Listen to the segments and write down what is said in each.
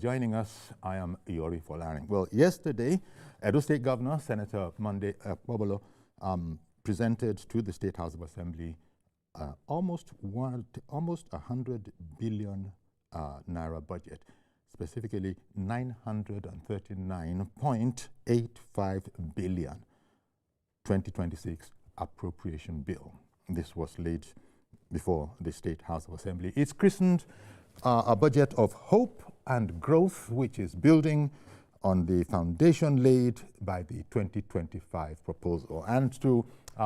Joining us, I am Iori Folarin. Well, yesterday, Edo State Governor, Senator Monday Okpebholo, presented to the State House of Assembly almost 100 billion naira budget, specifically 939.85 billion 2026 appropriation bill. This was laid before the State House of Assembly. It's christened a budget of hope and growth, which is building on the foundation laid by the 2025 proposal. And to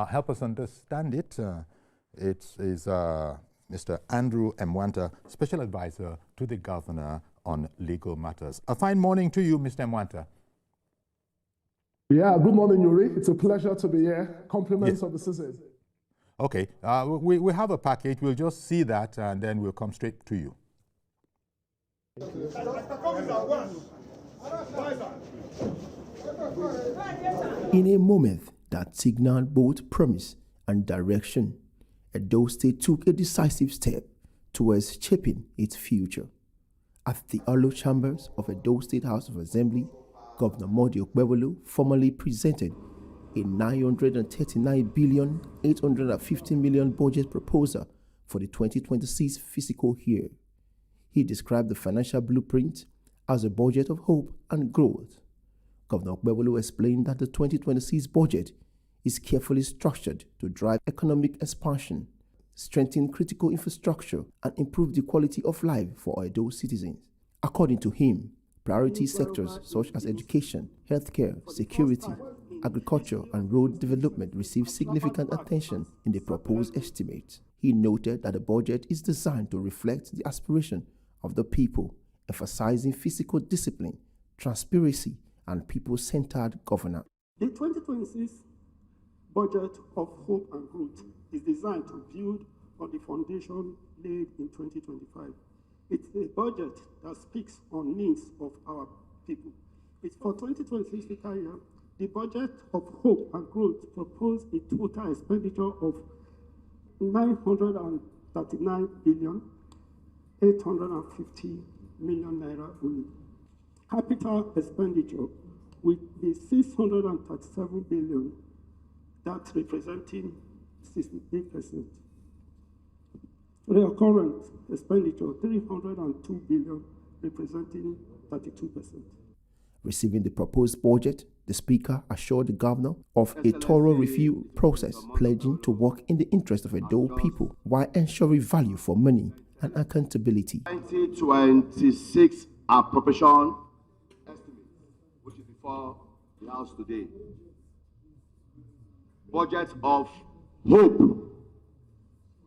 help us understand it, it is Mr. Andrew Mwanta, Special Advisor to the Governor on Legal Matters. A fine morning to you, Mr. Mwanta. Yeah, good morning, Yuri. It's a pleasure to be here. Compliments of the season. Okay, we have a package. We'll just see that and then we'll come straight to you. In a moment that signaled both promise and direction, Edo State took a decisive step towards shaping its future. At the Olo Chambers of Edo State House of Assembly, Governor Monday Okpebholo formally presented a 939.850 billion budget proposal for the 2026 fiscal year. He described the financial blueprint as a budget of hope and growth. Governor Okpebholo explained that the 2026 budget is carefully structured to drive economic expansion, strengthen critical infrastructure, and improve the quality of life for Edo citizens. According to him, priority sectors such as education, healthcare, security, agriculture, and road development receive significant attention in the proposed estimate. He noted that the budget is designed to reflect the aspiration of the people, emphasizing fiscal discipline, transparency, and people-centered governance. The 2026 budget of hope and growth is designed to build on the foundation laid in 2025. It's a budget that speaks on needs of our people. It's for 2026 fiscal year. The budget of hope and growth proposed a total expenditure of 939 billion 850 million naira only. Capital expenditure with the 637 billion, that's representing 68%. Recurrent expenditure 302 billion, representing 32%. Receiving the proposed budget, the Speaker assured the Governor of a thorough review process, pledging to work in the interest of Edo people while ensuring value for money and accountability. 2026 appropriation estimate, which is before the House today. Budget of hope we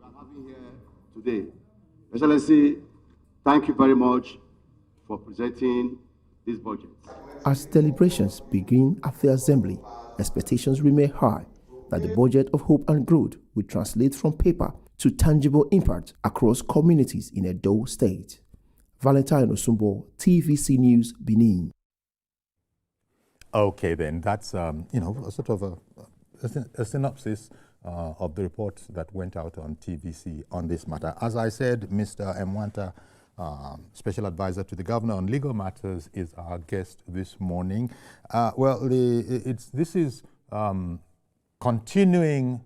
are having here today. Excellency, thank you very much for presenting this budget. As deliberations begin at the Assembly, expectations remain high that the budget of hope and growth will translate from paper to tangible impact across communities in Edo State. Valentine Osumbo, TVC News, Benin. Okay, then that's a sort of a synopsis of the report that went out on TVC on this matter. As I said, Mr. Mwanta, Special Advisor to the Governor on Legal Matters, is our guest this morning. This is continuing,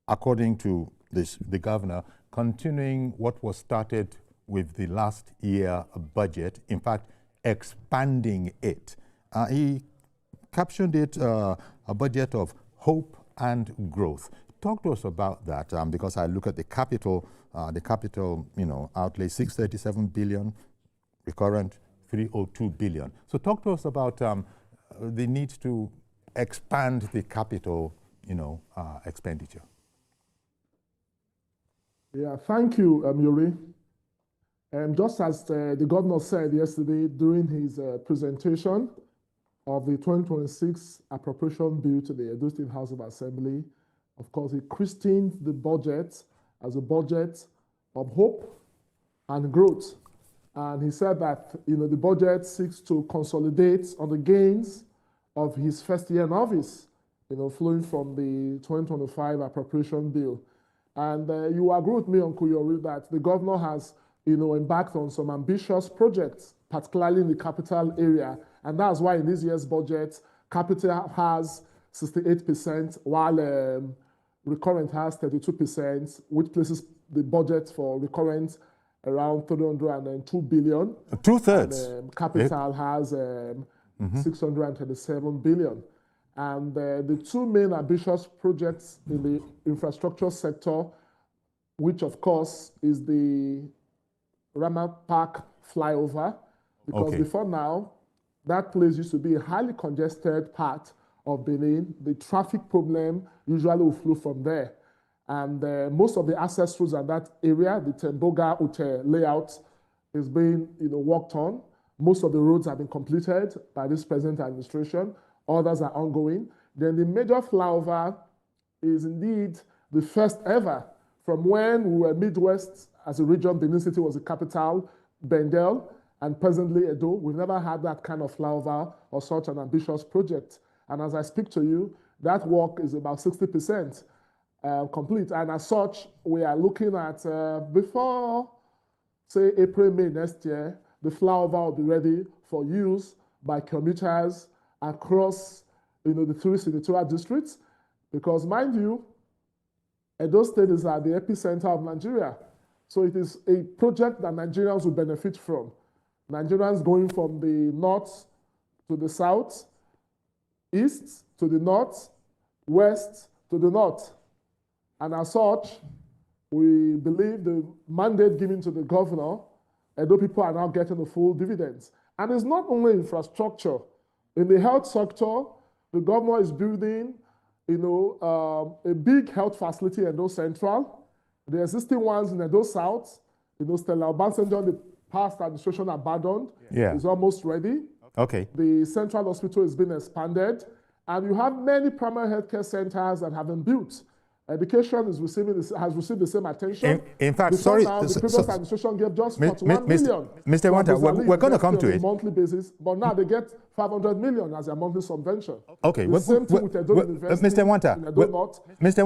according to the Governor, continuing what was started with the last year budget, in fact, expanding it. He captioned it a budget of hope and growth. Talk to us about that, because I look at the capital outlay, 637 billion, recurrent 302 billion. So talk to us about the need to expand the capital, expenditure. Yeah, thank you, Yuri. Just as the governor said yesterday during his presentation of the 2026 appropriation bill to the Edo State House of Assembly, of course, he christened the budget as a budget of hope and growth. And he said that the budget seeks to consolidate on the gains of his first year in office, flowing from the 2025 appropriation bill. And you agree with me, Uncle Yori, that the governor has embarked on some ambitious projects, particularly in the capital area. And that's why in this year's budget, capital has 68%, while recurrent has 32%, which places the budget for recurrent around 302 billion. Two-thirds. And capital has 627 billion. And the two main ambitious projects in the infrastructure sector, which of course is the Rama Park flyover, because before now, that place used to be a highly congested part of Benin. The traffic problem usually will flow from there. And most of the access routes in that area, the Temboga Ute layout, is being worked on. Most of the roads have been completed by this present administration. Others are ongoing. Then the major flyover is indeed the first ever. From when we were Midwest as a region, Benin City was the capital, Bendel, and presently Edo. We've never had that kind of flyover or such an ambitious project. And as I speak to you, that work is about 60% complete. And as such, we are looking at, before, say, April, May next year, the flyover will be ready for use by commuters across the three senatorial districts. Because mind you, Edo State is at the epicenter of Nigeria. So it is a project that Nigerians will benefit from. Nigerians going from the north to the south, east to the north, west to the north. And as such, we believe the mandate given to the governor, Edo people are now getting the full dividends. And it's not only infrastructure. In the health sector, the governor is building a big health facility in Edo Central. The existing ones in Edo South, Stella Obasanjo, the past administration abandoned, is almost ready. Okay. The central hospital is being expanded. And you have many primary healthcare centers that have been built. Education has received the same attention. In fact, Before sorry, now, the previous administration gave just 41 million. Mr. Wanta, we're going to come to it. On a monthly basis, but now they get 500 million as their monthly subvention. Okay, the same thing with Edo University. Mr.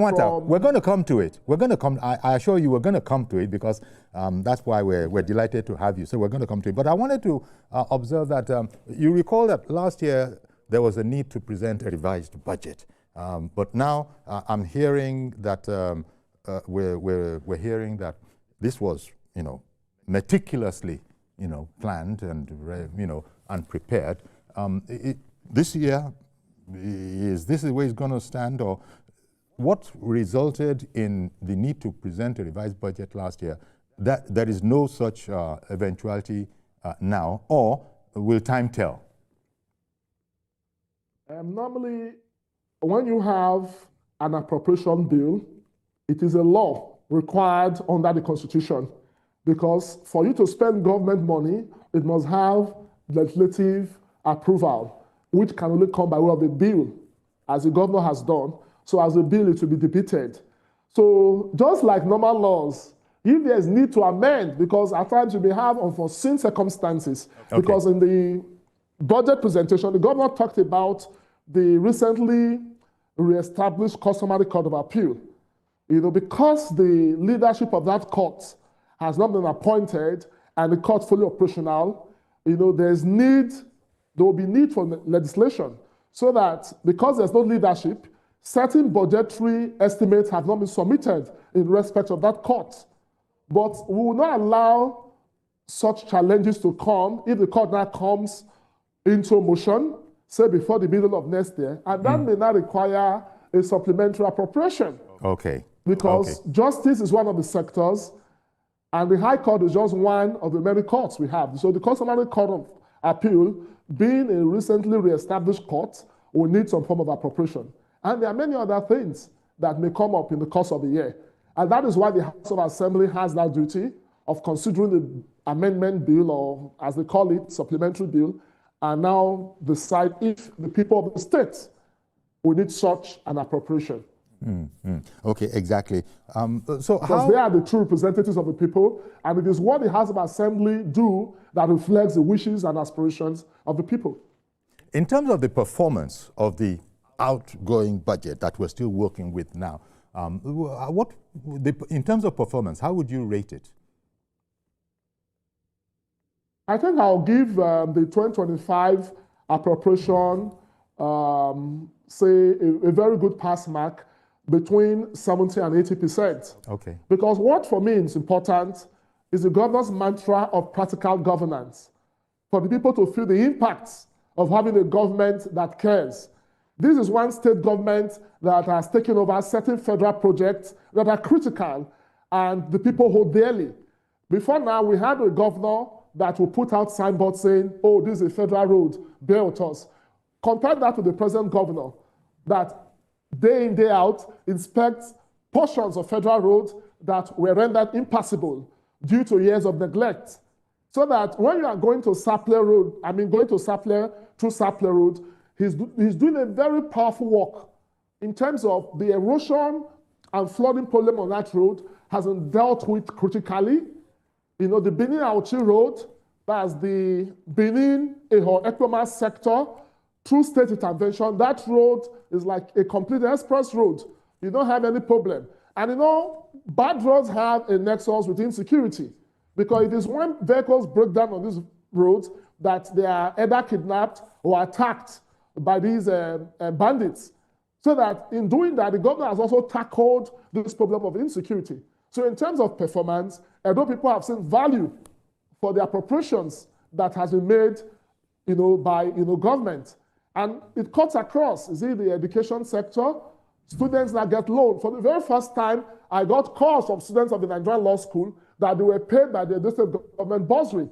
Wanta, we're going to come to it. We're going to come. I assure you, we're going to come to it because that's why we're delighted to have you. So we're going to come to it. But I wanted to observe that you recall that last year there was a need to present a revised budget. But now I'm hearing that we're hearing that this was, meticulously, planned and, and prepared. This year, is this the way it's going to stand, or what resulted in the need to present a revised budget last year? That there is no such eventuality now, or will time tell? Normally, when you have an appropriation bill, it is a law required under the Constitution, because for you to spend government money, it must have legislative approval, which can only come by way of a bill, as the governor has done. So as a bill, it will be debated. So just like normal laws, if there's need to amend, because at times you may have unforeseen circumstances, because in the budget presentation, the governor talked about the recently re-established customary court of appeal. Because the leadership of that court has not been appointed and the court fully operational, there will be need for legislation, so that because there's no leadership, certain budgetary estimates have not been submitted in respect of that court. But we will not allow such challenges to come if the court now comes into motion, say before the middle of next year, and that may not require a supplementary appropriation. Okay. Because justice is one of the sectors, and the High Court is just one of the many courts we have. So the customary court of appeal, being a recently re-established court, will need some form of appropriation. And there are many other things that may come up in the course of the year. And that is why the House of Assembly has that duty of considering the amendment bill, or as they call it, supplementary bill, and now decide if the people of the state will need such an appropriation. Okay, exactly. Because they are the true representatives of the people, and it is what the House of Assembly do that reflects the wishes and aspirations of the people. In terms of the performance of the outgoing budget that we're still working with now, in terms of performance, how would you rate it? I think I'll give the 2025 appropriation, say, a very good pass mark between 70 and 80%. Okay. Because what for me is important is the governor's mantra of practical governance, for the people to feel the impacts of having a government that cares. This is one state government that has taken over certain federal projects that are critical and the people hold dearly. Before now, we had a governor that will put out signboards saying, oh, this is a federal road, bear with us. Compare that to the present governor that day in, day out inspects portions of federal roads that were rendered impassable due to years of neglect. So that when you are going to Sapler Road, going to Sapler through Sapler Road, he's doing a very powerful work in terms of the erosion and flooding problem on that road has been dealt with critically. You know, the Benin-Auchi Road, that's the Benin-Ekpoma sector, through state intervention, that road is like a complete express road. You don't have any problem. And you know, bad roads have a nexus with insecurity, because it is when vehicles break down on these roads that they are either kidnapped or attacked by these bandits. So that in doing that, the governor has also tackled this problem of insecurity. So in terms of performance, Edo people have seen value for the appropriations that has been made, you know, by government. And it cuts across, you see, the education sector. Students that get loans. For the very first time, I got calls from students of the Nigerian Law School that they were paid by the Edo State government bursary.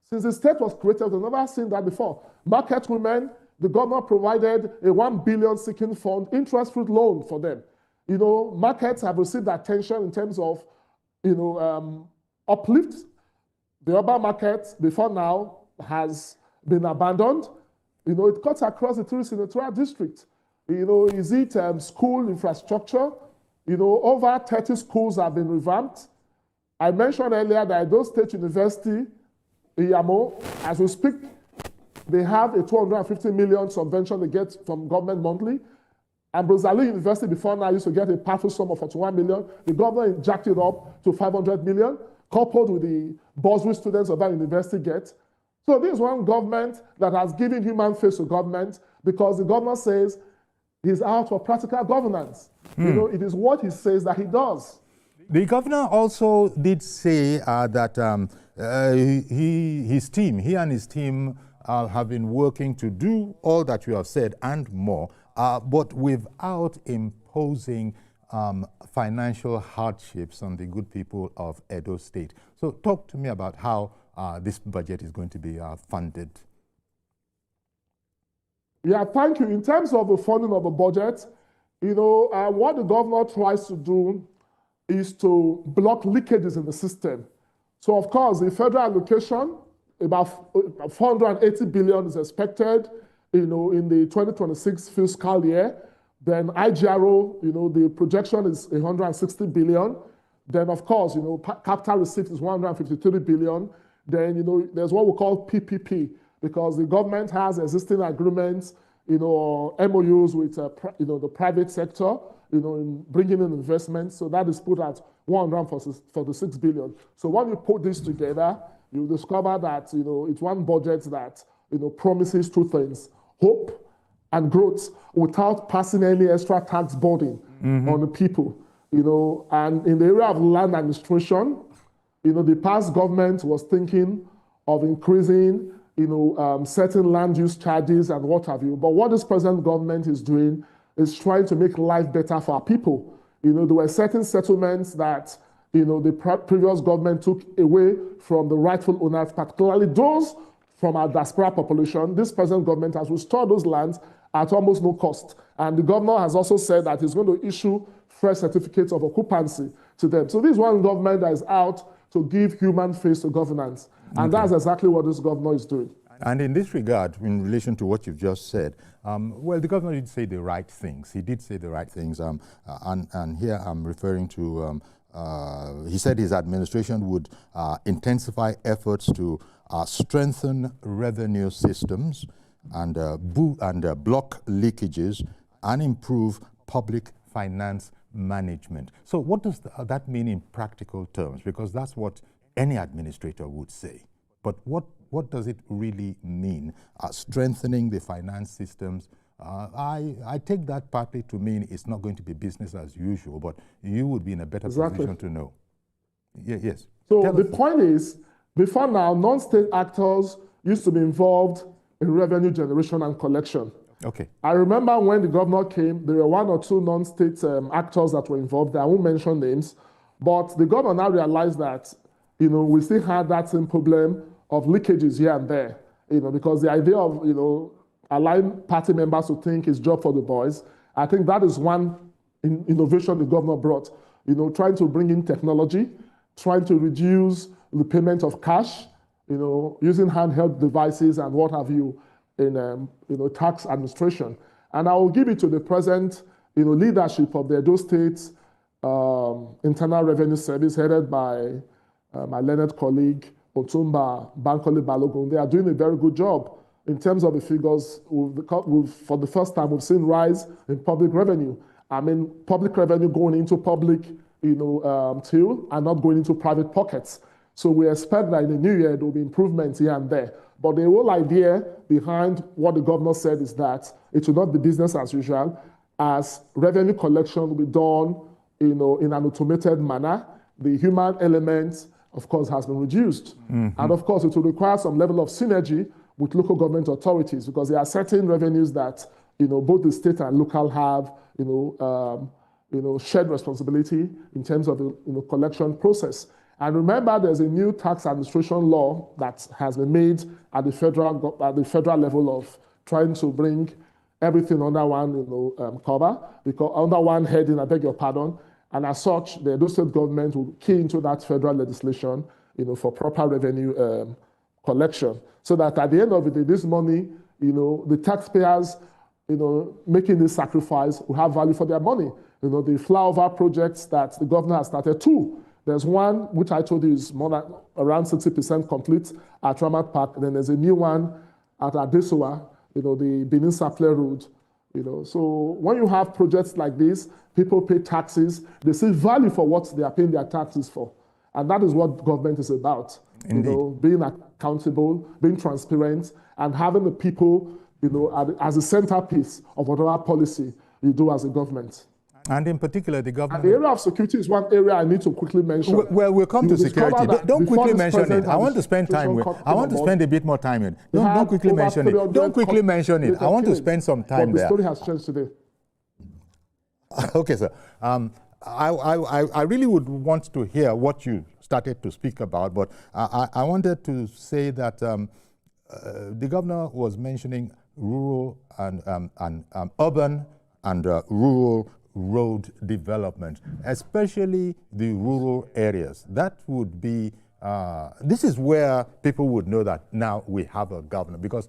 Since the state was created, we've never seen that before. Market women, the governor provided a 1 billion seeking fund, interest-free loan for them. You know, markets have received attention in terms of, you know, uplift. The urban market before now has been abandoned. You know, it cuts across the three senatorial districts. You know, is it school infrastructure? You know, over 30 schools have been revamped. I mentioned earlier that Edo State University, Iyamo, as we speak, they have a 250 million subvention they get from government monthly. And Rosalie University before now used to get a powerful sum of 41 million. The government jacked it up to 500 million, coupled with the bursary students of that university get. So this is one government that has given human face to government, because the governor says he's out for practical governance. You know, it is what he says that he does. The governor also did say that he and his team have been working to do all that you have said and more, but without imposing financial hardships on the good people of Edo State. So talk to me about how this budget is going to be funded. Yeah, thank you. In terms of the funding of the budget, you know, what the governor tries to do is to block leakages in the system. So, of course, the federal allocation, about 480 billion is expected, you know, in the 2026 fiscal year. Then IGRO, you know, the projection is 160 billion. Then, of course, you know, capital receipt is 153 billion. Then, you know, there's what we call PPP, because the government has existing agreements, you know, MOUs with, you know, the private sector, you know, in bringing in investments. So that is put at 146 billion. So when you put this together, you discover that, you know, it's one budget that, you know, promises two things: hope and growth, without passing any extra tax burden on the people. You know, and in the area of land administration, you know, the past government was thinking of increasing, you know, certain land use charges and what have you. But what this present government is doing is trying to make life better for our people. You know, there were certain settlements that, you know, the previous government took away from the rightful owners, particularly those from our diaspora population. This present government has restored those lands at almost no cost. And the governor has also said that he's going to issue fresh certificates of occupancy to them. So this is one government that is out to give human face to governance. And that's exactly what this governor is doing. And in this regard, in relation to what you've just said, well, the governor did say the right things. He did say the right things. And here I'm referring to, he said his administration would intensify efforts to strengthen revenue systems and block leakages and improve public finance management. So what does that mean in practical terms? Because that's what any administrator would say. But what what does it really mean? Strengthening the finance systems. I take that partly to mean it's not going to be business as usual, but you would be in a better position to know. Yes. So the point is, before now, non-state actors used to be involved in revenue generation and collection. Okay. I remember when the governor came, there were one or two non-state actors that were involved. I won't mention names, but the governor now realized that, we still had that same problem of leakages here and there, because the idea of, allowing party members to think it's job for the boys, I think that is one innovation the governor brought, trying to bring in technology, trying to reduce the payment of cash, using handheld devices and what have you in tax administration. And I will give it to the present leadership of the Edo State Internal Revenue Service, headed by my learned colleague Otumba Bankole Balogun. They are doing a very good job. In terms of the figures, for the first time, we've seen rise in public revenue. I mean, public revenue going into public, till and not going into private pockets. So we expect that in the new year, there will be improvements here and there. But the whole idea behind what the governor said is that it should not be business as usual, as revenue collection will be done, in an automated manner. The human element, of course, has been reduced. And of course, it will require some level of synergy with local government authorities, because there are certain revenues that both the state and local have shared responsibility in terms of the collection process. And remember, there's a new tax administration law that has been made at the federal level of trying to bring everything under one cover, because under one heading, I beg your pardon. And as such, the Edo State government will key into that federal legislation, for proper revenue collection, so that at the end of the day, this money, the taxpayers, making this sacrifice will have value for their money. The flyover projects that the governor has started too. There's one which I told you is more than around 60% complete at Ramat Park. And then there's a new one at Adesowa, the Benin Sapele Road. So when you have projects like this, people pay taxes, they see value for what they are paying their taxes for. And that is what government is about. Being accountable, being transparent, and having the people, as a centerpiece of whatever policy you do as a government. And in particular, the government... And the area of security is one area I need to quickly mention. Well, we'll come to security. Don't quickly mention it. I want to spend time with I want to spend a bit more time with it. Don't quickly mention it. Don't quickly mention it. I want to spend some time there. The story has changed today. Okay, sir. I really would want to hear what you started to speak about, but I wanted to say that the governor was mentioning rural and urban and rural road development, especially the rural areas. That would be, this is where people would know that now we have a governor, because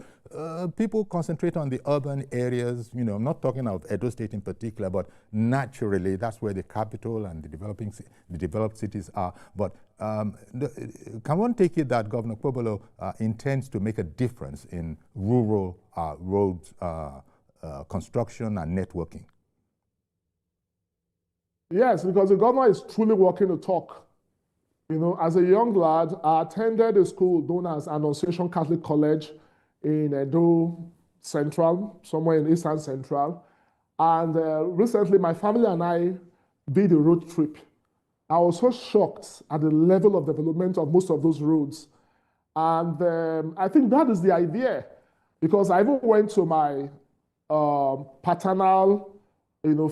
people concentrate on the urban areas, I'm not talking of Edo State in particular, but naturally that's where the capital and the developed cities are. But can one take it that Governor Okpebholo intends to make a difference in rural roads construction and networking? Yes, because the governor is truly walking the talk. As a young lad, I attended a school known as Annunciation Catholic College in Edo Central, somewhere in Eastern Central. And recently, my family and I did a road trip. I was so shocked at the level of development of most of those roads. And I think that is the idea, because I even went to my paternal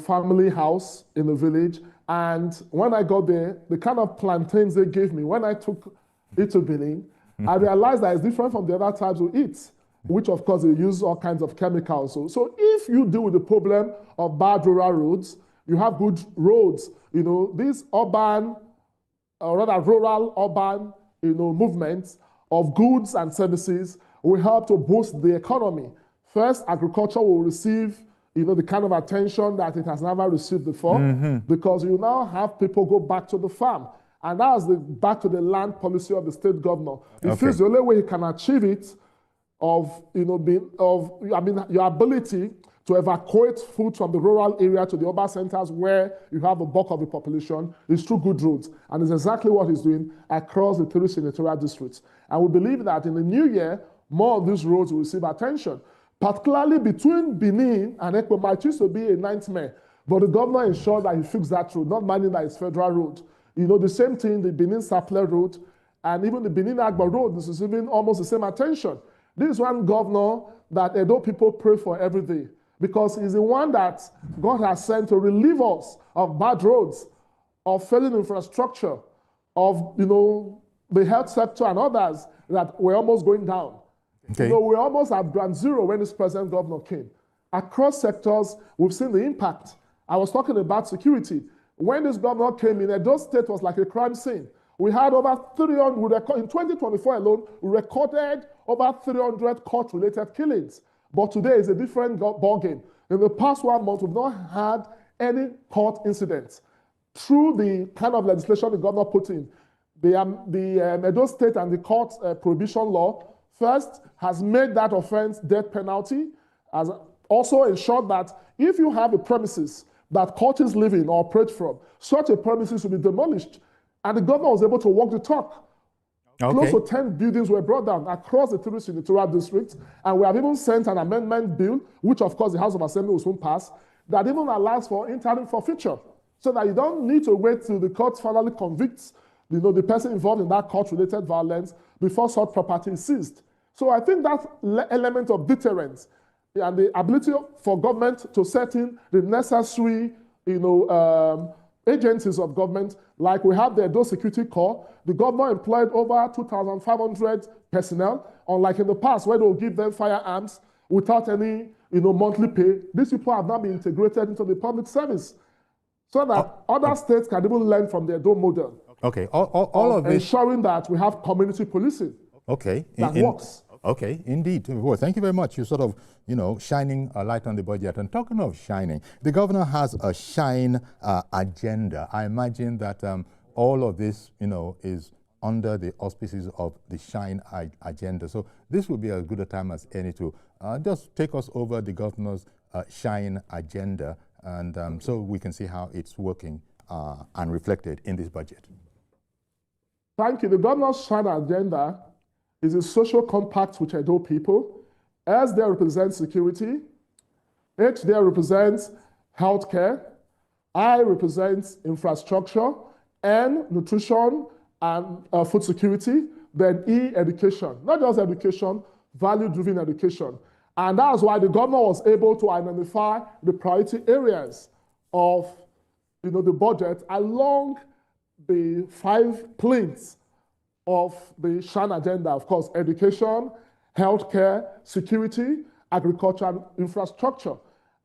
family house in the village. And when I got there, the kind of plantains they gave me, when I took it to Benin, I realized that it's different from the other types we eat, which of course they use all kinds of chemicals. So if you deal with the problem of bad rural roads, you have good roads. These urban, or rather rural-urban, movements of goods and services will help to boost the economy. First, agriculture will receive the kind of attention that it has never received before, because you now have people go back to the farm. And that's the back to the land policy of the state governor. He feels the only way he can achieve it your ability to evacuate food from the rural area to the urban centers where you have a bulk of the population is through good roads. And it's exactly what he's doing across the 3 senatorial districts. And we believe that in the new year, more of these roads will receive attention, particularly between Benin and Okpebholo. It used to be a nightmare, but the governor ensured that he fixed that road, not minding that it's federal road. You know, the same thing, the Benin-Sapele road, and even the Benin-Agbo road is receiving almost the same attention. This is one governor that Edo people pray for every day, because he's the one that God has sent to relieve us of bad roads, of failing infrastructure, of, you know, the health sector and others that were almost going down. Okay. You know, we're almost at ground zero when this present governor came. Across sectors, we've seen the impact. I was talking about security. When this governor came in, Edo State was like a crime scene. We had over 300, in 2024 alone, we recorded over 300 court-related killings. But today is a different ballgame. In the past 1 month, we've not had any court incidents. Through the kind of legislation the governor put in, the Edo State and the court prohibition law first has made that offense death penalty, has also ensured that if you have a premises that courts live in or operate from, such a premises will be demolished. And the governor was able to walk the talk. Okay. Close to 10 buildings were brought down across the 3 senatorial districts, and we have even sent an amendment bill, which of course the House of Assembly will soon pass, that even allows for interim forfeiture, so that you don't need to wait till the court finally convicts, you know, the person involved in that court-related violence before such property is seized. So I think that element of deterrence and the ability for government to set in the necessary, you know, agencies of government, like we have the Edo Security Corps. The governor employed over 2,500 personnel, unlike in the past where they'll give them firearms without any, you know, monthly pay. These people have now been integrated into the public service so that other states can even learn from the Edo model. Okay, all of this. Ensuring that we have community policing that works. Okay, indeed. Well, thank you very much. You're sort of, you know, shining a light on the budget. And talking of shining, the governor has a shine agenda. I imagine that all of this, you know, is under the auspices of the shine agenda. So this will be as good a time as any to just take us over the governor's shine agenda, and so we can see how it's working and reflected in this budget. Thank you. The governor's shine agenda is a social compact with Edo people. S there represents security, H there represents healthcare, I represents infrastructure, N nutrition and food security, then E education. Not just education, value-driven education. And that's why the governor was able to identify the priority areas of, you know, the budget along the 5 planes of the shine agenda. Of course, education, healthcare, security, agriculture, and infrastructure.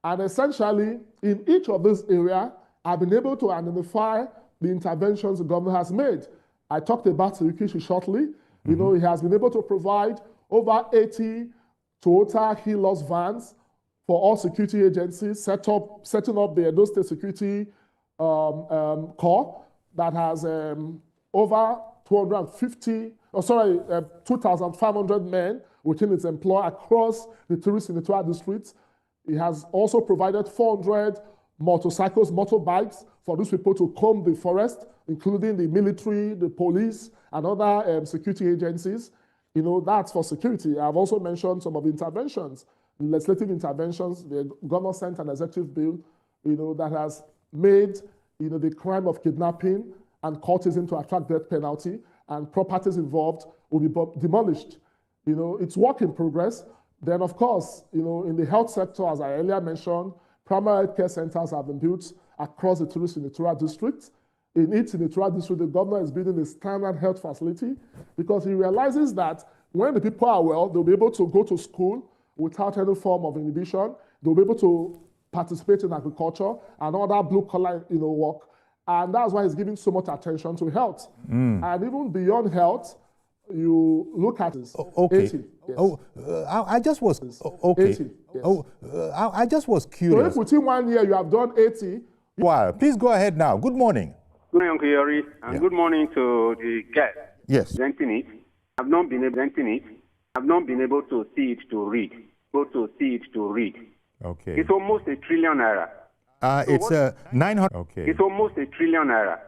And essentially, in each of these areas, I've been able to identify the interventions the government has made. I talked about security shortly. You know, he has been able to provide over 80 Toyota Hilux vans for all security agencies, setting up the Edo State Security Corps that has over 2,500 men within its employ across the 3 senatorial districts. It has also provided 400 motorcycles, motorbikes for these people to comb the forest, including the military, the police, and other security agencies. You know, that's for security. I've also mentioned some of the interventions, legislative interventions. The governor sent an executive bill, you know, that has made, you know, the crime of kidnapping and courtesan to attract death penalty, and properties involved will be demolished. You know, it's work in progress. Then, of course, you know, in the health sector, as I earlier mentioned, primary health care centers have been built across the 3 senatorial districts. In each senatorial district, the governor is building a standard health facility because he realizes that when the people are well, they'll be able to go to school without any form of inhibition. They'll be able to participate in agriculture and other blue-collar, you know, work. And that's why he's giving so much attention to health. And even beyond health, you look at this. Okay. 80, yes. I just was okay. 80, yes. I just was curious. So if within 1 year you have done 80. Wow. Please go ahead now. Good morning. Good morning, Uncle Yori, and good morning to the guest. Yes. Presenting it. I've not been able to see it to read. Okay. It's almost a trillion naira. It's 900. Okay. It's almost a trillion naira.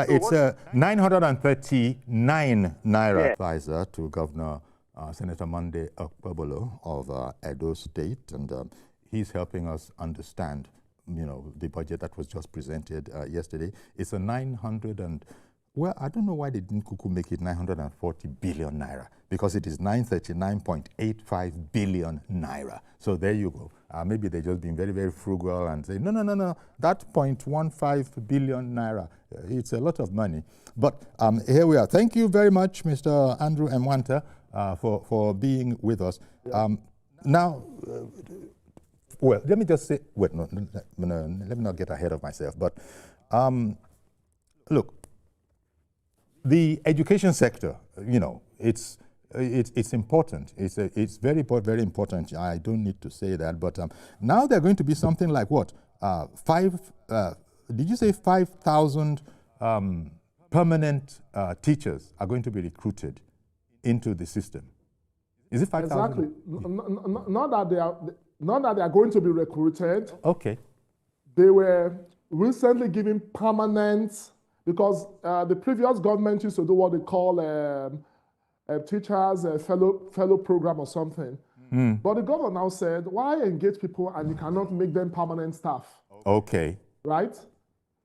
It's 939 naira. Advisor to Governor Senator Monday Okpebholo of Edo State, and he's helping us understand, the budget that was just presented yesterday. It's a 900 and, well, I don't know why they didn't make it 940 billion naira, because it is 939.85 billion naira. So there you go. Maybe they're just being very, very frugal and say, no, that 0.15 billion naira, it's a lot of money. But here we are. Thank you very much, Mr. Andrew Mwanta, for being with us. Now, well, let me just say, wait, no, let me not get ahead of myself, but look, the education sector, it's important. It's very, very important. I don't need to say that, but now they're going to be something like what? Did you say 5,000 permanent teachers are going to be recruited into the system? Is it 5,000? Exactly. Not that they are going to be recruited. Okay. They were recently given permanent, because the previous government used to do what they call teachers fellow program or something. But the governor now said, why engage people and you cannot make them permanent staff? Okay. Right?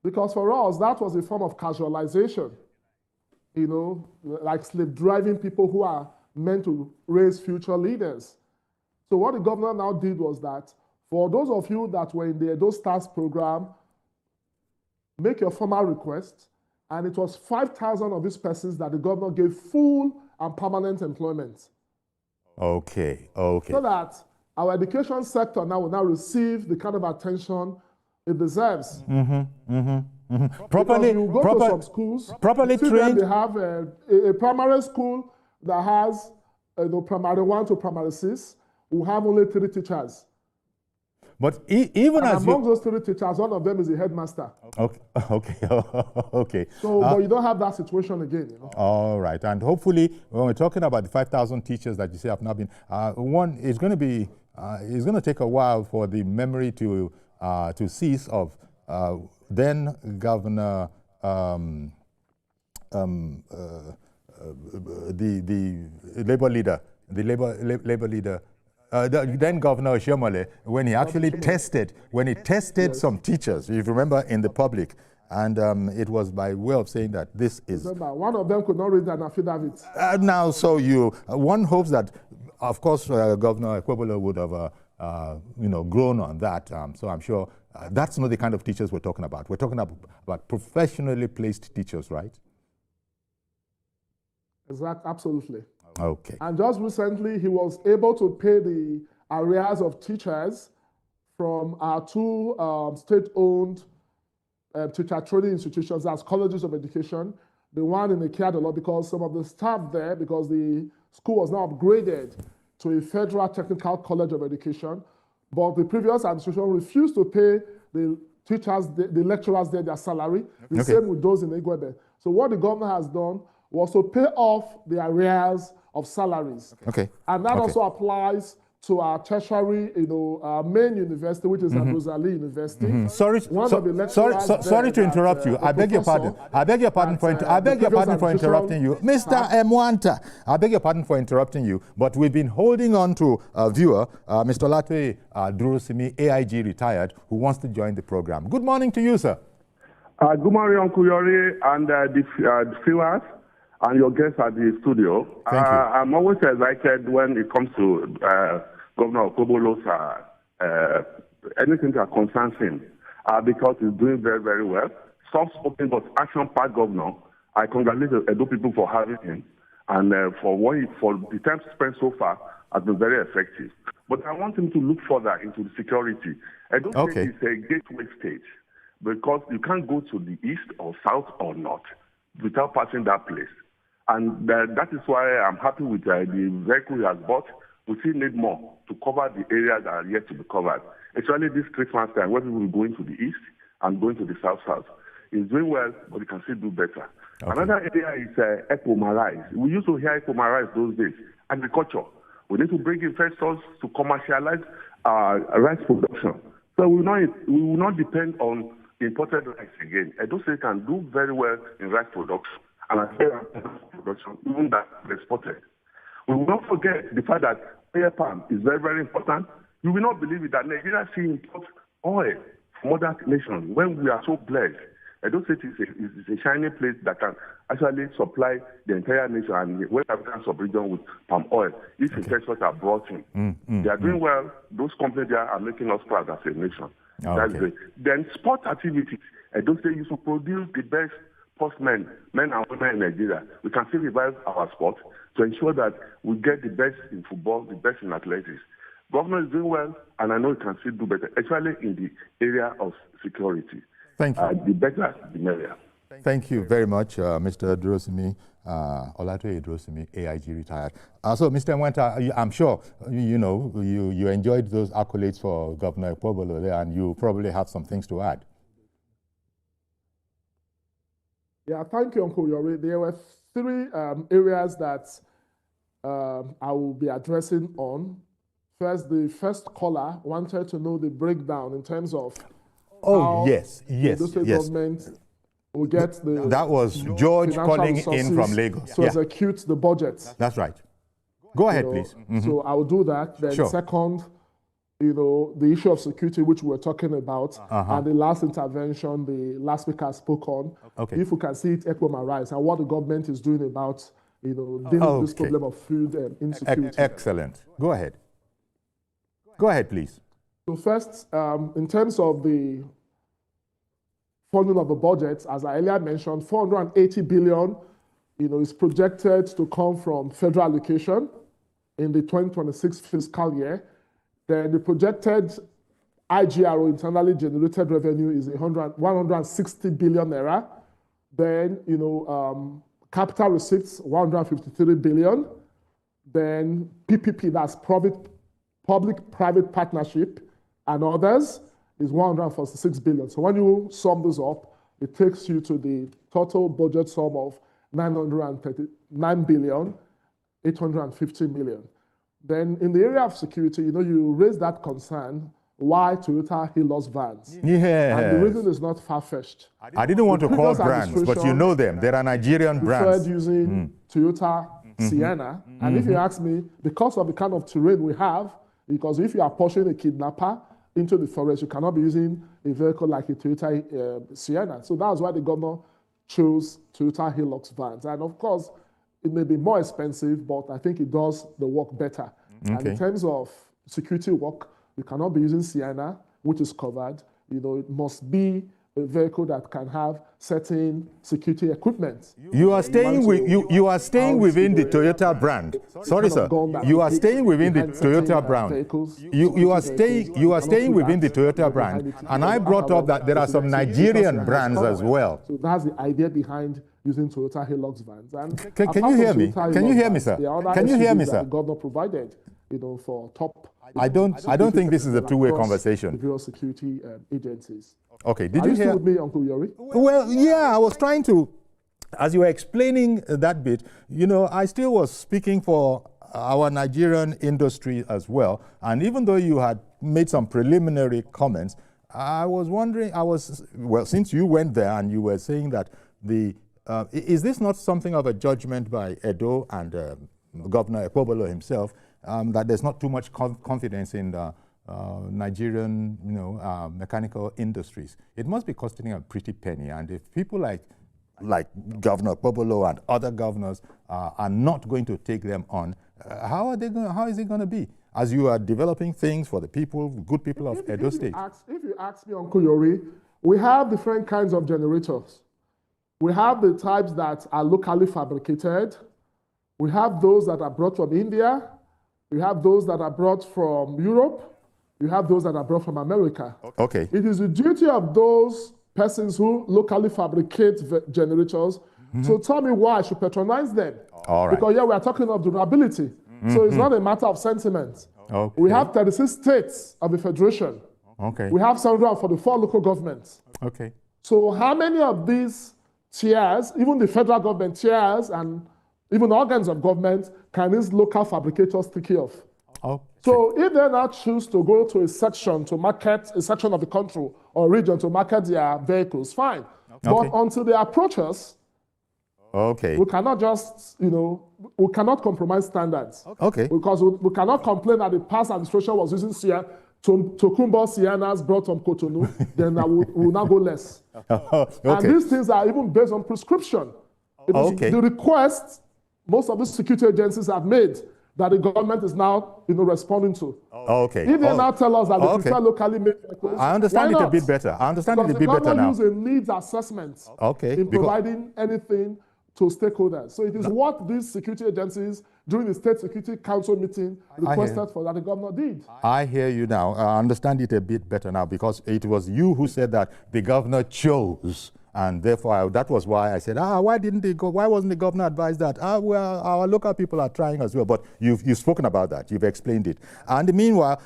Because for us, that was a form of casualization. Like slave driving people who are meant to raise future leaders. So what the governor now did was that, for those of you that were in the Edo Stars program, make your formal request, and it was 5,000 of these persons that the governor gave full and permanent employment. Okay. So that our education sector now will receive the kind of attention it deserves. Properly, you go to some schools, properly trained. They have a primary school that has primary 1 to primary 6, who have only 3 teachers. But even and as among those 3 teachers, one of them is the headmaster. Okay. So, but you don't have that situation again. All right, and hopefully, when we're talking about the 5,000 teachers that you say have now been, one is going to be, it's going to take a while for the memory to cease of then Governor the labor leader, then Governor Shomole, when he actually tested, yes, some teachers, if you remember, in the public, and it was by way of saying that this is... Remember, one of them could not read an affidavit. Now, so one hopes that, of course, Governor Okpebholo would have, grown on that. So I'm sure that's not the kind of teachers we're talking about. We're talking about professionally placed teachers, right? Exactly, absolutely. Okay. And just recently, he was able to pay the arrears of teachers from our 2 state-owned teacher training institutions as colleges of education. The one in Okpebholo, because some of the staff there, because the school was now upgraded to a federal technical college of education, but the previous administration refused to pay the teachers, the lecturers there, their salary. The same with those in Igwebe. So what the governor has done was to pay off the arrears of salaries. Okay. And that also applies to our tertiary, our main university, which is at Rosalie University. Sorry to interrupt you. I beg your pardon. I beg your pardon for interrupting you. Mr. Mwanta, I beg your pardon for interrupting you, but we've been holding on to a viewer, Mr. Late Durosimi, AIG retired, who wants to join the program. Good morning to you, sir. Good morning, Uncle Yori, and the viewers and your guests at the studio. Thank you. I'm always excited when it comes to Governor Okpebholo's anything that concerns him, because he's doing very, very well. Soft-spoken but action-packed governor. I congratulate the Edo people for having him, and for the time spent so far has been very effective. But I want him to look further into the security. Edo State is a gateway state, because you can't go to the east or south or north without passing that place. And that is why I'm happy with the vehicle he has bought. We still need more to cover the areas that are yet to be covered, especially this Christmas time when people will go into the east and going to the south. He's doing well, but he can still do better. Another area is Ekpomarize. We used to hear Ekpomarize those days, agriculture. We need to bring investors to commercialize rice production. So we will not depend on imported rice again. Edo State can do very well in rice production and production, even that exported. We will not forget the fact that oil palm is very, very important. You will not believe it that Nigeria imports oil from other nations when we are so blessed. Edo State is a shining place that can actually supply the entire nation and the West African sub-region with palm oil if investors are brought in. They are doing well. Those companies there are making us proud as a nation. That's great. Then sport activities. Edo State used to produce the best sportsmen, men and women in Nigeria. We can still revive our sport to ensure that we get the best in football, the best in athletics. Governor is doing well, and I know he can still do better, especially in the area of security. Thank you. The better, the merrier. Thank you very much, Mr. Edrosimi, Olatoye Edrosimi, AIG retired. So, Mr. Mwenta, I'm sure you enjoyed those accolades for Governor Okpebholo there, and you probably have some things to add. Yeah, thank you, Uncle Yori. There were three areas that I will be addressing on. First, the first caller wanted to know the breakdown in terms of how the Edo State government will get the that was George calling in from Lagos to execute the budget. That's right. Go ahead, please. So I will do that. Then second, the issue of security, which we were talking about, and the last intervention, the last speaker spoke on. If we can see it echo my rise and what the government is doing about, dealing with this problem of food and insecurity. Excellent. Go ahead. Go ahead, please. So first, in terms of the funding of the budget, as I earlier mentioned, 480 billion, is projected to come from federal allocation in the 2026 fiscal year. Then the projected IGRO, internally generated revenue, is 160 billion naira. Then, capital receipts, 153 billion. Then PPP, that's public-private partnership, and others, is 146 billion. So when you sum this up, it takes you to the total budget sum of 939 billion, 850 million. Then in the area of security, you raised that concern, why Toyota Hilux vans? Yeah. And the reason is not far-fetched. I didn't want to call brands, but you know them. They're Nigerian brands. Using Toyota Sienna. And if you ask me, because of the kind of terrain we have, because if you are pushing a kidnapper into the forest, you cannot be using a vehicle like a Toyota Sienna. So that's why the governor chose Toyota Hilux vans. And of course, it may be more expensive, but I think it does the work better. And in terms of security work, you cannot be using Sienna, which is covered. It must be a vehicle that can have certain security equipment. You are staying within the Toyota brand. Sorry, sir. You are staying within the Toyota brand. You are staying within the Toyota brand. And I brought up that there are some Nigerian brands as well. So that's the idea behind using Toyota Hilux vans. And can you hear me? Can you hear me, sir? Can you hear me, sir? The governor provided, for top. I don't think this is a two-way conversation. The various security agencies. Okay, did you hear? Are you still with me, Uncle Yori? Well, yeah, I was trying to, as you were explaining that bit, I still was speaking for our Nigerian industry as well. And even though you had made some preliminary comments, I was wondering, since you went there and you were saying that is this not something of a judgment by Edo and Governor Okpebholo himself, that there's not too much confidence in the Nigerian, mechanical industries? It must be costing a pretty penny. And if people like Governor Okpebholo and other governors are not going to take them on, how is it going to be? As you are developing things for the people, good people of Edo State. If you ask me, Uncle Yori, we have different kinds of generators. We have the types that are locally fabricated. We have those that are brought from India. We have those that are brought from Europe. We have those that are brought from America. Okay. It is the duty of those persons who locally fabricate generators to tell me why I should patronize them. All right. Because we are talking of durability. So it's not a matter of sentiment. Okay. We have 36 states of the federation. Okay. We have 744 local governments. Okay. So how many of these tiers, even the federal government tiers and even organs of government, can these local fabricators take care of? Okay. So if they now choose to go to a section to market a section of the country or region to market their vehicles, fine. But until they approach us, we cannot just, we cannot compromise standards. Because we cannot complain that the past administration was using Tokumbo Siennas brought from Cotonou, then we'll now go less. And these things are even based on prescription. The requests most of the security agencies have made that the government is now responding to. If they now tell us that they prefer locally made vehicles, I understand it a bit better. I understand it a bit better now. Because the government use a needs assessment in providing anything to stakeholders. So it is what these security agencies during the State Security Council meeting requested for that the governor did. I hear you now. I understand it a bit better now because it was you who said that the governor chose. And therefore, that was why I said, why didn't they go? Why wasn't the governor advised that? Well, our local people are trying as well. But you've spoken about that. You've explained it. And meanwhile,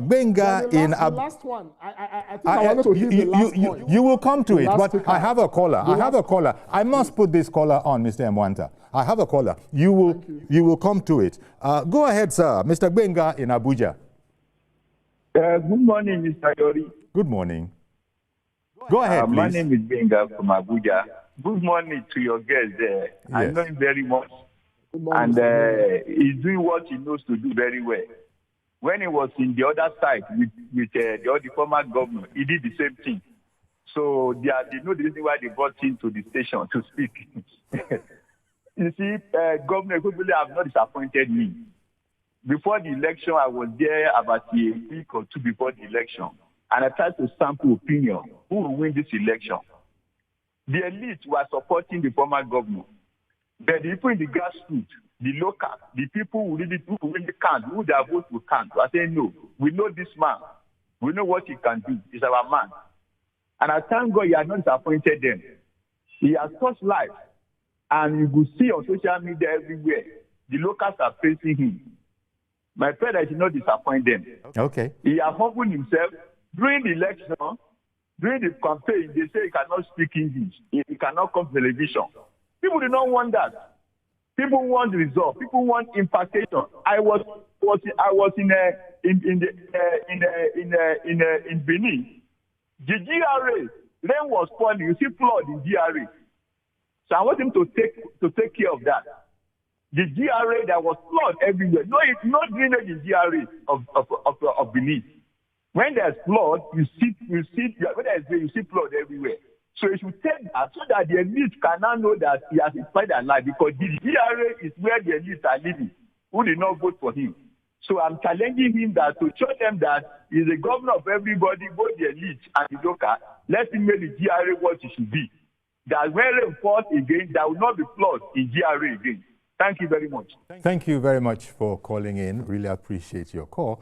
Benga in... The last one. I think I wanted to hit the last point. You will come to it, but I have a caller. I must put this caller on, Mr. Mwanta. I have a caller. You will come to it. Go ahead, sir. Mr. Benga in Abuja. Good morning, Mr. Yori. Good morning. Go ahead, please. My name is Benga from Abuja. Good morning to your guest there. Yes. I know him very much. And he's doing what he knows to do very well. When he was in the other side with the former governor, he did the same thing. So they know the reason why they brought him to the station to speak. You see, Governor Okpebholo have not disappointed me. Before the election, I was there about a week or two before the election. And I tried to sample opinion. Who will win this election? The elite were supporting the former governor. But the people in the grassroots, the local, the people who really count, who their votes will count, are saying, no, we know this man. We know what he can do. He's our man. And I thank God he has not disappointed them. He has touched life. And you will see on social media everywhere, the locals are praising him. My prayer that he not disappoint them. Okay. He has humbled himself. During the election, during the campaign, they say he cannot speak English. He cannot come to television. People do not want that. People want result. People want impartation. I was in Benin. The GRA, rain was falling. You see flood in GRA. So I want him to take care of that. The GRA, there was flood everywhere. No drainage in GRA of Benin. When there's flood, you see flood everywhere. So you should take that so that the elite can now know that he has inspired their life, because the GRA is where the elite are living, who did not vote for him. So I'm challenging him that to show them that he's the governor of everybody, both the elite and the local. Let him make the GRA what it should be. That when rain falls again, there will not be flood in GRA again. Thank you very much. Thank you very much for calling in. Really appreciate your call.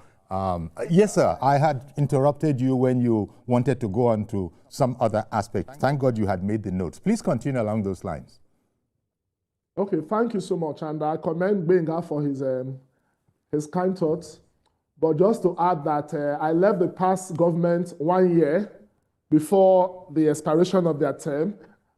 Yes, sir. I had interrupted you when you wanted to go on to some other aspect. Thank God you had made the notes. Please continue along those lines. Okay, thank you so much. And I commend Benga for his kind thoughts. But just to add that I left the past government 1 year before the expiration of their term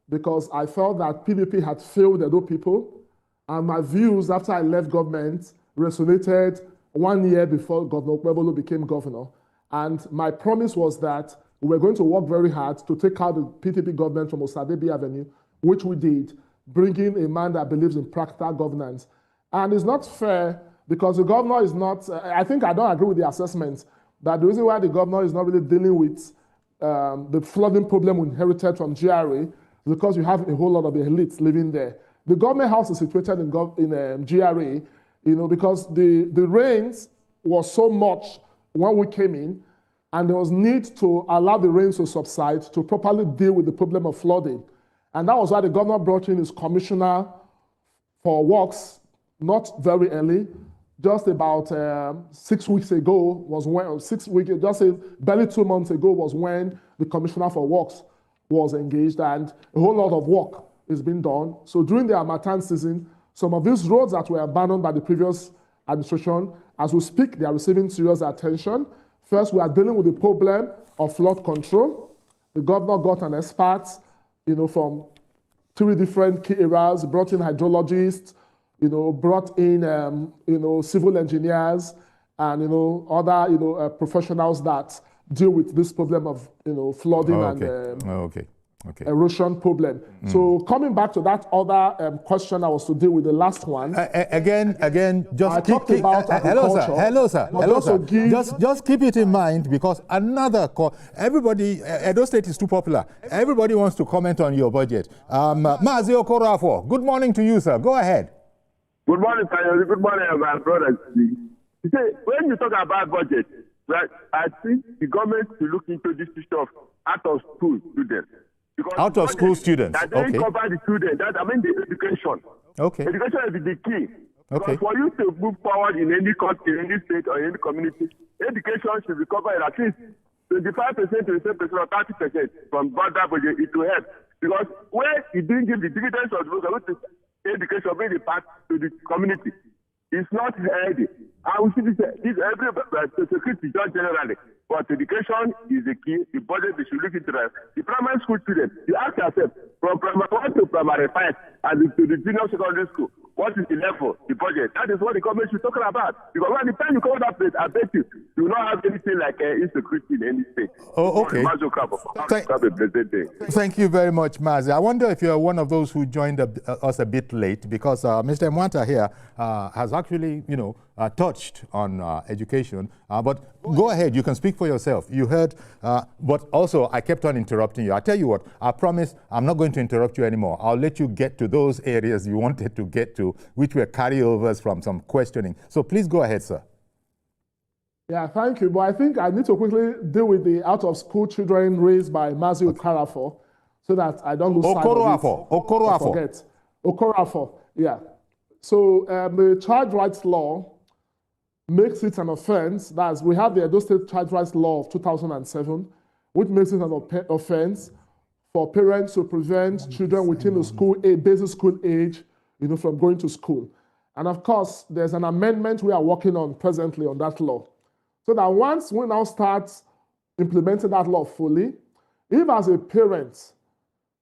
because I felt that PDP had failed the Edo people. And my views after I left government resonated 1 year before Governor Okpebholo became governor. And my promise was that we were going to work very hard to take out the PDP government from Osadebi Avenue, which we did, bringing a man that believes in practical governance. And it's not fair because the governor is not, I think I don't agree with the assessment that the reason why the governor is not really dealing with the flooding problem we inherited from GRA is because you have a whole lot of the elites living there. The government house is situated in GRA, because the rains was so much when we came in, and there was need to allow the rains to subside to properly deal with the problem of flooding. And that was why the governor brought in his commissioner for works, not very early, just about 6 weeks ago was when, barely 2 months ago was when the commissioner for works was engaged, and a whole lot of work is being done. So during the Harmattan season, some of these roads that were abandoned by the previous administration, as we speak, they are receiving serious attention. First, we are dealing with the problem of flood control. The governor got an expert, from 3 different key areas, brought in hydrologists, brought in, civil engineers and, other, professionals that deal with this problem of, flooding and erosion problem. So coming back to that other question I was to deal with, the last one. Again, just I talked about hello, sir. Just keep it in mind, because another call. Everybody, Edo State is too popular. Everybody wants to comment on your budget. Mazi Okorafo, good morning to you, sir. Go ahead. Good morning, sir. Good morning, my brothers. You see, when you talk about budget, right, I think the government should look into this issue of out-of-school students. Out of school students. That they cover the students. That, I mean, the education. Okay. Education is the key. Okay. Because for you to move forward in any country, in any state, or any community, education should be covered at least 25%, 27%, or 30% from that budget. It will help. Because where you didn't give the dividends of the education, bring the part to the community, it's not healthy. I will see this every security done generally. But education is the key. The budget they should look into that. The primary school students, you ask yourself, from primary 1 to primary 5 and to the junior secondary school, what is the level, the budget? That is what the government should talk about. Because by the time you cover that place, I bet you will not have anything like insecurity in any state. Oh, okay. Thank you very much, Mazi. I wonder if you're one of those who joined us a bit late, because Mr. Mwanta here has actually, touched on education. But go ahead, you can speak for yourself. You heard, but also I kept on interrupting you. I tell you what, I promise I'm not going to interrupt you anymore. I'll let you get to those areas you wanted to get to, which were carryovers from some questioning. So please go ahead, sir. Yeah, thank you. But I think I need to quickly deal with the out-of-school children raised by Mazi Okorafo, so that I don't lose sight of it. Okorafo. Okorafo, yeah. So the child rights law makes it an offense. That's, we have the Edo State Child Rights Law of 2007, which makes it an offense for parents to prevent children within the school basic school age, from going to school. And of course, there's an amendment we are working on presently on that law. So that once we now start implementing that law fully, if as a parent,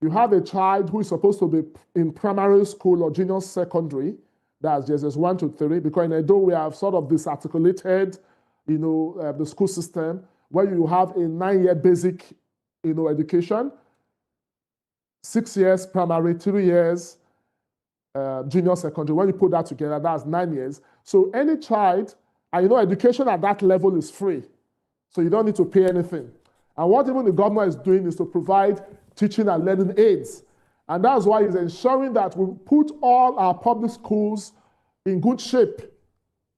you have a child who is supposed to be in primary school or junior secondary, that's JSS 1 to 3, because in Edo we have sort of disarticulated, the school system, where you have a 9-year basic, education, 6 years primary, 3 years junior secondary. When you put that together, that's 9 years. So any child, and education at that level is free, so you don't need to pay anything. And what even the governor is doing is to provide teaching and learning aids. And that's why he's ensuring that we put all our public schools in good shape.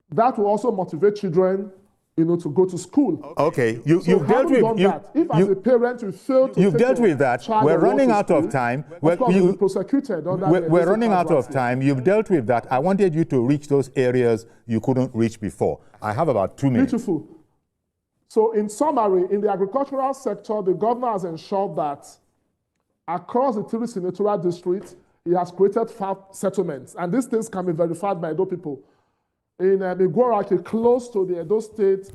That will also motivate children, to go to school. Okay, you've dealt with that. If as a parent you fail to you've dealt with that. We're running out of time. We're prosecuted. We're running out of time. You've dealt with that. I wanted you to reach those areas you couldn't reach before. I have about 2 minutes. Beautiful. So in summary, in the agricultural sector, the governor has ensured that across the 3 senatorial districts, he has created farm settlements. And these things can be verified by Edo people. In Igoraki, close to the Edo State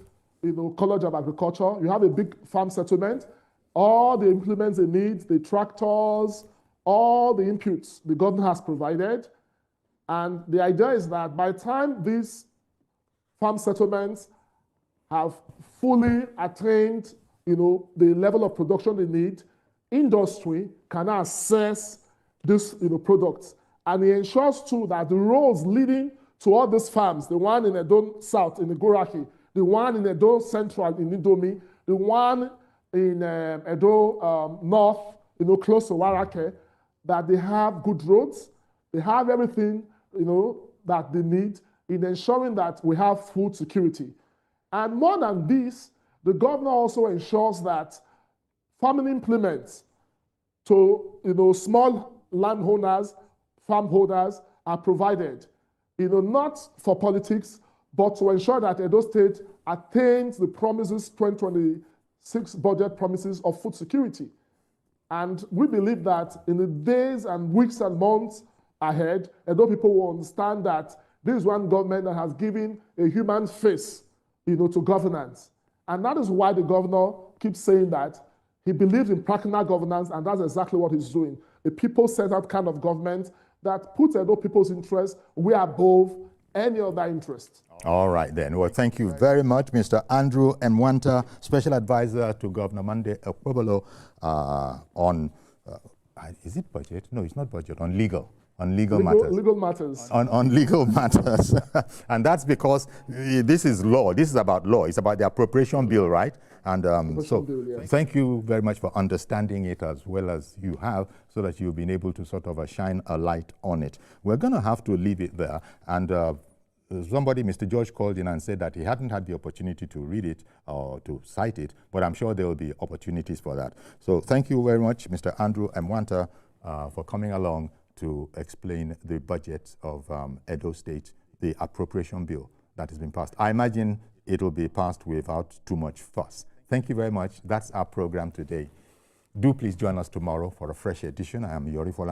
College of Agriculture, you have a big farm settlement. All the implements they need, the tractors, all the inputs the government has provided. And the idea is that by the time these farm settlements have fully attained the level of production they need, industry can access these products. And it ensures too that the roads leading to all these farms, the one in Edo South in Igoraki, the one in Edo Central in Idomi, the one in Edo North, close to Warake, that they have good roads, they have everything, that they need in ensuring that we have food security. And more than this, the governor also ensures that farming implements to small landowners, farm holders are provided, not for politics, but to ensure that Edo State attains the promises, 2026 budget promises of food security. And we believe that in the days and weeks and months ahead, Edo people will understand that this is one government that has given a human face, to governance. And that is why the governor keeps saying that he believes in practical governance, and that's exactly what he's doing. A people-centered kind of government that puts Edo people's interests way above any other interest. All right, then. Well, thank you very much, Mr. Andrew Mwanta, Special Advisor to Governor Monday Okpebholo on, is it budget? No, it's not budget, on legal matters. Legal matters. On legal matters. And that's because this is law. This is about law. It's about the appropriation bill, right? And thank you very much for understanding it as well as you have, so that you've been able to sort of shine a light on it. We're going to have to leave it there. And somebody, Mr. George, called in and said that he hadn't had the opportunity to read it or to cite it, but I'm sure there will be opportunities for that. So thank you very much, Mr. Andrew Mwanta, for coming along to explain the budget of Edo State, the appropriation bill that has been passed. I imagine it will be passed without too much fuss. Thank you very much. That's our program today. Do please join us tomorrow for a fresh edition. I am Yori Fola.